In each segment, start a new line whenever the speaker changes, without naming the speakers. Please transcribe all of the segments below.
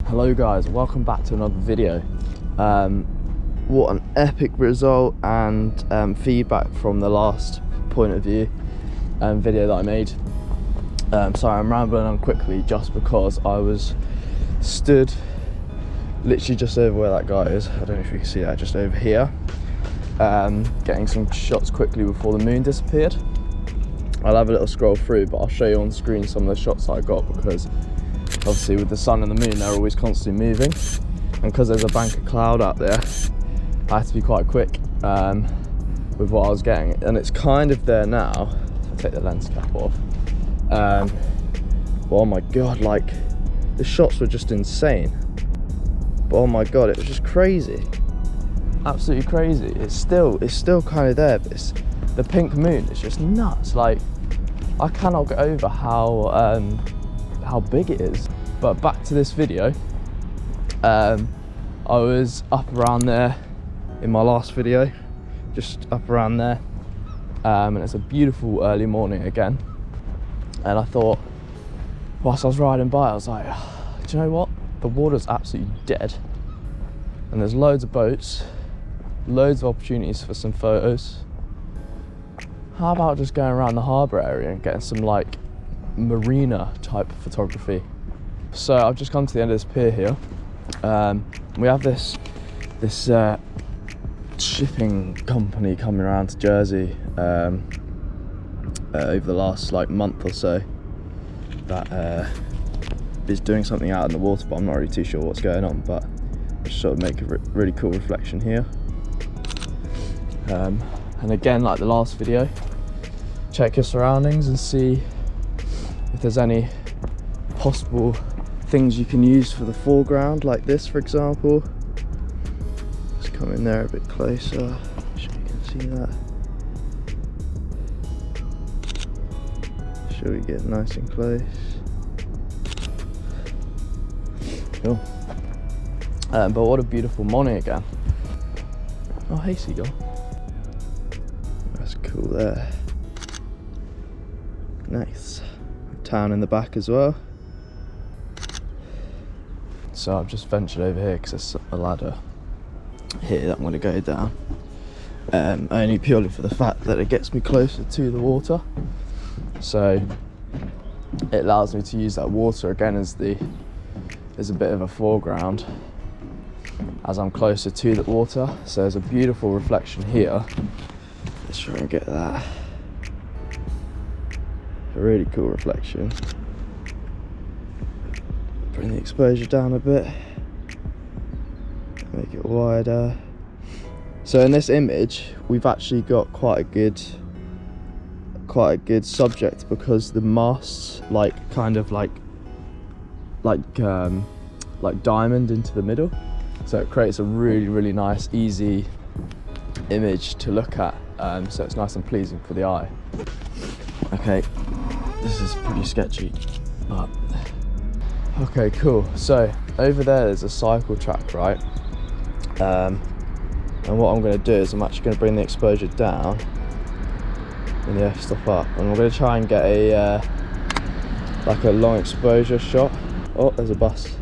Hello guys, welcome back to another video. What an epic result and feedback from the last point of view video that I made. Sorry, I'm rambling on quickly just because I was stood literally just over where that guy is. I don't know if you can see that, just over here, getting some shots quickly before the moon disappeared. I'll have a little scroll through, but I'll show you on screen some of the shots that I got, because obviously with the sun and the moon they're always constantly moving, and because there's a bank of cloud out there I had to be quite quick with what I was getting, and it's kind of there now. If I take the lens cap off, oh my god, like the shots were just insane. But oh my god, it was just crazy, absolutely crazy. It's still kind of there, but it's the pink moon. It's just nuts. Like, I cannot get over how big it is. But back to this video, I was up around there in my last video, just up around there, and it's a beautiful early morning again, and I thought, whilst I was riding by, I was like, do you know what, the water's absolutely dead and there's loads of boats, loads of opportunities for some photos. How about just going around the harbour area and getting some like marina type photography? So I've just come to the end of this pier here. We have this shipping company coming around to Jersey over the last like month or so that is doing something out in the water, but I'm not really too sure what's going on. But I just sort of make a really cool reflection here. And again, like the last video, check your surroundings and see if there's any possible things you can use for the foreground, like this for example. Let's come in there a bit closer, sure you can see that. Sure we get nice and close. Cool. But what a beautiful morning again. Oh hey seagull. That's cool there. Nice. Town in the back as well. So I've just ventured over here because there's a ladder here that I'm going to go down, only purely for the fact that it gets me closer to the water, so it allows me to use that water again as a bit of a foreground as I'm closer to the water. So there's a beautiful reflection here. Let's try and get that. A really cool reflection. Bring the exposure down a bit, make it wider. So in this image we've actually got quite a good subject, because the masts kind of like diamond into the middle, so it creates a really nice easy image to look at, so it's nice and pleasing for the eye. Okay, this is pretty sketchy, but okay, cool. So over there's a cycle track, right? And what I'm going to do is I'm actually going to bring the exposure down and the f-stop up, and I'm going to try and get a like a long exposure shot. Oh, there's a bus,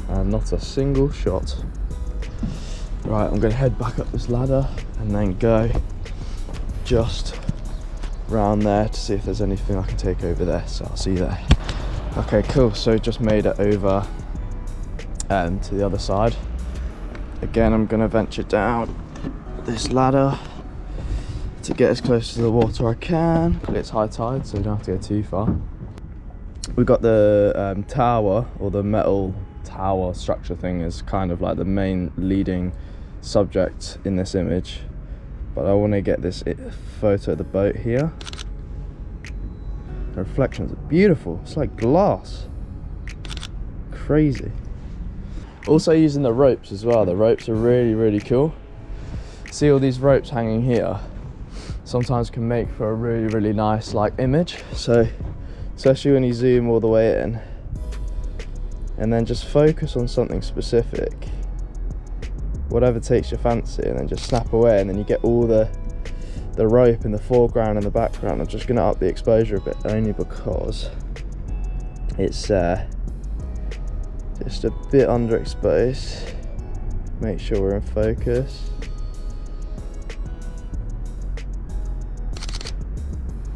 and not a single shot. Right, I'm going to head back up this ladder and then go just round there to see if there's anything I can take over there, so I'll see you there. Okay, cool. So just made it over to the other side. Again, I'm going to venture down this ladder to get as close to the water I can. It's high tide, so you don't have to go too far. We've got the tower, or the metal tower structure thing, is kind of like the main leading subject in this image, but I want to get this photo of the boat here. The reflections are beautiful, it's like glass, crazy. Also using the ropes as well. The ropes are really cool. See all these ropes hanging here sometimes can make for a really nice like image, so especially when you zoom all the way in and then just focus on something specific, whatever takes your fancy, and then just snap away, and then you get all the rope in the foreground and the background. I'm just going to up the exposure a bit, only because It's just a bit underexposed. Make sure we're in focus.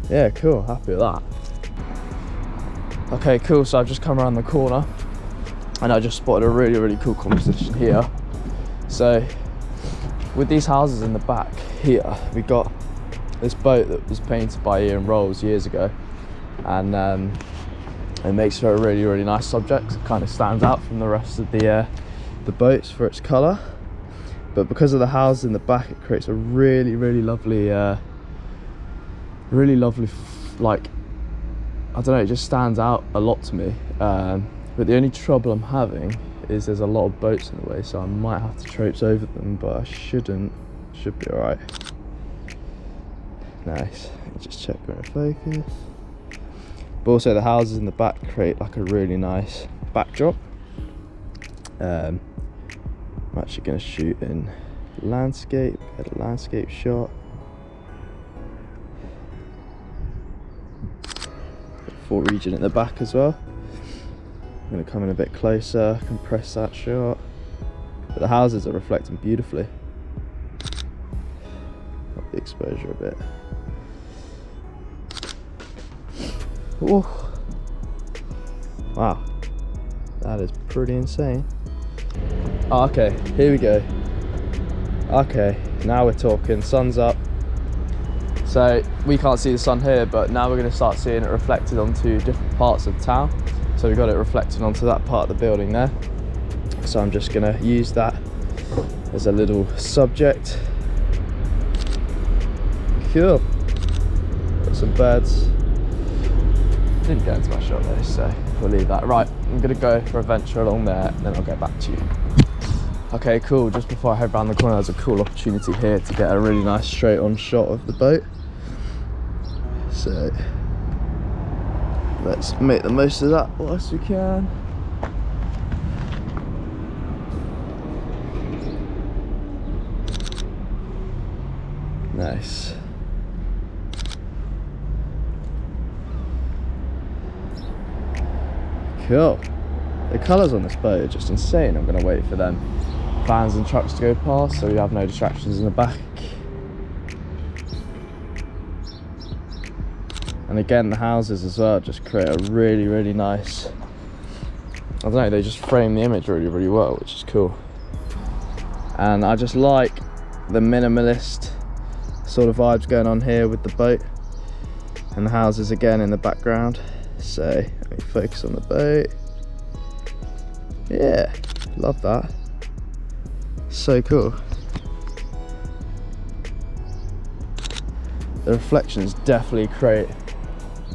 Yeah, cool, happy with that. Okay, cool, so I've just come around the corner and I just spotted a really cool composition here. So with these houses in the back here, we got this boat that was painted by Ian Rolls years ago, and it makes for a really nice subject. It kind of stands out from the rest of the boats for its colour, but because of the houses in the back, it creates a really lovely like, I don't know, it just stands out a lot to me. But the only trouble I'm having is there's a lot of boats in the way, so I might have to traipse over them, but I shouldn't. Should be alright. Nice. Just check we're in focus. But also the houses in the back create like a really nice backdrop. I'm actually going to shoot in landscape, get a landscape shot. Full region at the back as well. I'm going to come in a bit closer, compress that shot. But the houses are reflecting beautifully. Up the exposure a bit. Ooh. Wow, that is pretty insane. Okay, here we go. Okay, now we're talking. Sun's up. So we can't see the sun here, but now we're going to start seeing it reflected onto different parts of town. So we've got it reflecting onto that part of the building there. So I'm just going to use that as a little subject. Cool. Got some birds. Didn't get into my shot though, so we'll leave that. Right, I'm going to go for a venture along there, and then I'll get back to you. Okay, cool. Just before I head round the corner, there's a cool opportunity here to get a really nice straight on shot of the boat. So let's make the most of that whilst we can. Nice. Cool. The colours on this boat are just insane. I'm going to wait for them vans and trucks to go past so we have no distractions in the back. And again, the houses as well just create a really nice, I don't know, they just frame the image really well, which is cool. And I just like the minimalist sort of vibes going on here with the boat, and the houses again in the background. So let me focus on the boat. Yeah, love that. So cool. The reflections definitely create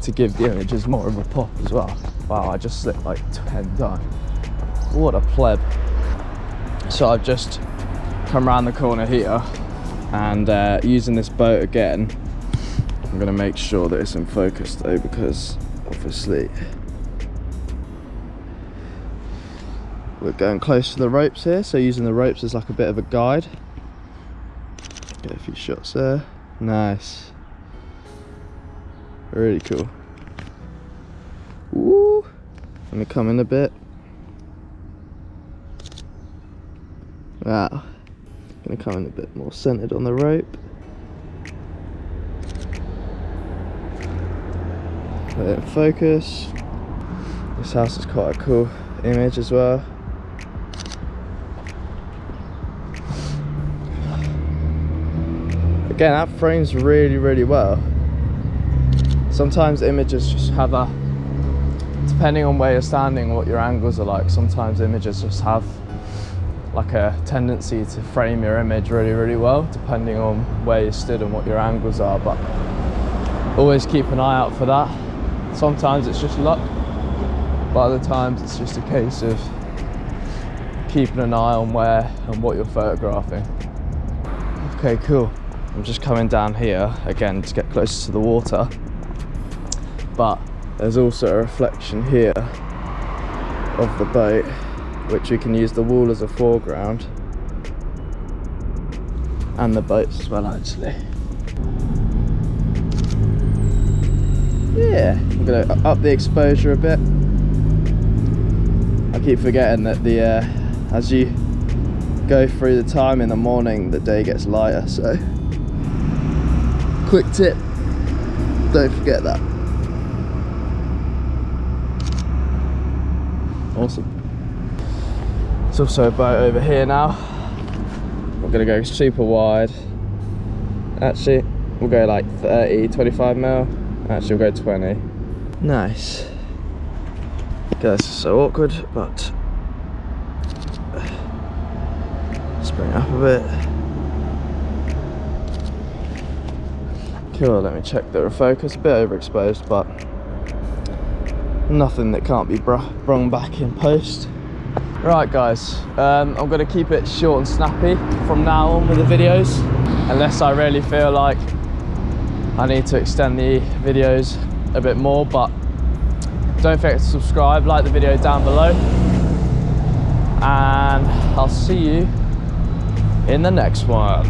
to give the images more of a pop as well. Wow, I just slipped like 10 times. What a pleb. So I've just come around the corner here, and using this boat again, I'm going to make sure that it's in focus though, because obviously we're going close to the ropes here, so using the ropes as like a bit of a guide. Get a few shots there. Nice. Really cool. Woo! I'm gonna come in a bit. Wow. Gonna come in a bit more centered on the rope. Let it focus. This house is quite a cool image as well. Again, that frames really well. Sometimes images just have a, depending on where you're standing, what your angles are like, sometimes images just have like a tendency to frame your image really well, depending on where you stood and what your angles are. But always keep an eye out for that. Sometimes it's just luck, but other times it's just a case of keeping an eye on where and what you're photographing. Okay, cool. I'm just coming down here again to get closer to the water, but there's also a reflection here of the boat, which we can use the wall as a foreground, and the boats as well actually. Yeah, I'm going to up the exposure a bit, keep forgetting that the as you go through the time in the morning, the day gets lighter. So quick tip, don't forget that. Awesome. There's also a boat over here now. We're gonna go super wide. Actually, we'll go like 30, 25 mil. Actually, we'll go 20. Nice. Okay, this is so awkward, but let's bring it up a bit. Cool, let me check the focus. A bit overexposed, but nothing that can't be brung back in post. Right guys, I'm going to keep it short and snappy from now on with the videos, unless I really feel like I need to extend the videos a bit more. But don't forget to subscribe, like the video down below, and I'll see you in the next one.